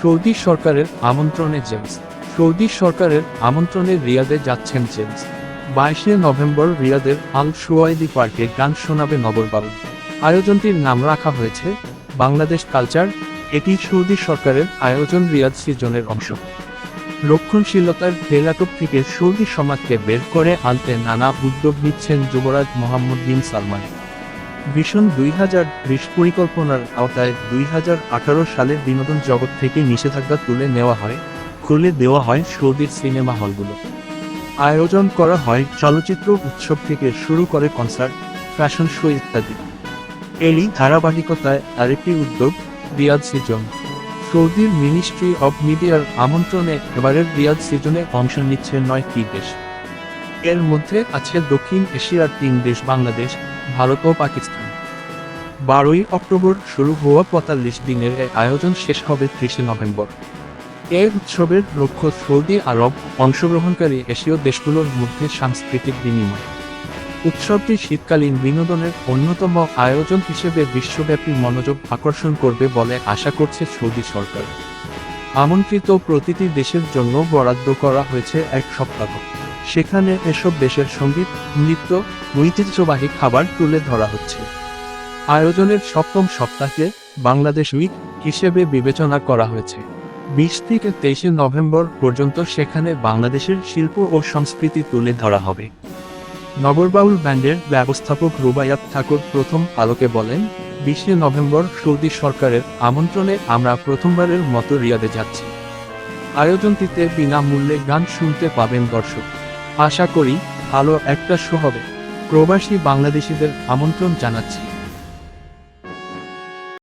Saudi সরকারের আমন্ত্রণে James. Saudi সরকারের আমন্ত্রণে রিয়াদে যাচ্ছেন জেমস। 22শে নভেম্বর রিয়াদের আল সুওয়াইদি পার্কে গান শোনাবে নগরবাউল। আয়োজনটির নাম রাখা হয়েছে বাংলাদেশ কালচার। এটি সৌদি সরকারের আয়োজন রিয়াদ সিজনের অংশ। রক্ষণশীলতার ঘেরাটোপ থেকে সৌদি সমাজকে বের করে আনতে নানা উদ্যোগ নিচ্ছেন যুবরাজ মোহাম্মদ বিন সালমান। ভিশন 2020 পরিকল্পনার আওতায় 2018 সালে বিনোদন জগৎ থেকে নিষেধাজ্ঞা খুলে দেওয়া হয় সৌদির সিনেমা হলগুলো। আয়োজন করা হয় চলচ্চিত্র উৎসব থেকে শুরু করে কনসার্ট, ফ্যাশন শো ইত্যাদি। এরই ধারাবাহিকতায় আরেকটি উদ্যোগ রিয়াদ সিজন। সৌদির মিনিস্ট্রি অব মিডিয়ার আমন্ত্রণে এবারের রিয়াদ সিজনে অংশ নিচ্ছে 9টি দেশ। এর মধ্যে আছে দক্ষিণ এশিয়ার 3 দেশ বাংলাদেশ, ভারত ও পাকিস্তান। 12ই অক্টোবর শুরু হওয়া 45 দিনের এই আয়োজন শেষ হবে 30শে নভেম্বর। এই উৎসবের লক্ষ্য সৌদি আরব অংশগ্রহণকারী এশীয় দেশগুলোর মধ্যে সাংস্কৃতিক বিনিময়। উৎসবটি শীতকালীন বিনোদনের অন্যতম আয়োজন হিসেবে বিশ্বব্যাপী মনোযোগ আকর্ষণ করবে বলে আশা করছে সৌদি সরকার। আমন্ত্রিত প্রতিটি দেশের জন্য বরাদ্দ করা হয়েছে 1 সপ্তাহ। সেখানে এসব দেশের সঙ্গীত, নৃত্য, ঐতিহ্যবাহী খাবার তুলে ধরা হচ্ছে। আয়োজনের 7ম সপ্তাহে বাংলাদেশ উইক হিসেবে বিবেচনা করা হয়েছে। 20 থেকে 23শে নভেম্বর পর্যন্ত সেখানে বাংলাদেশের শিল্প ও সংস্কৃতি তুলে ধরা হবে। নগরবাউল ব্যান্ডের ব্যবস্থাপক রুবাইয়াত ঠাকুর প্রথম আলোকে বলেন, 20শে নভেম্বর সৌদি সরকারের আমন্ত্রণে আমরা প্রথমবারের মতো রিয়াদে যাচ্ছি। আয়োজনটিতে বিনামূল্যে গান শুনতে পাবেন দর্শক। আশা করি ভালো একটা শো হবে। প্রবাসী বাংলাদেশিদের আমন্ত্রণ জানাচ্ছি।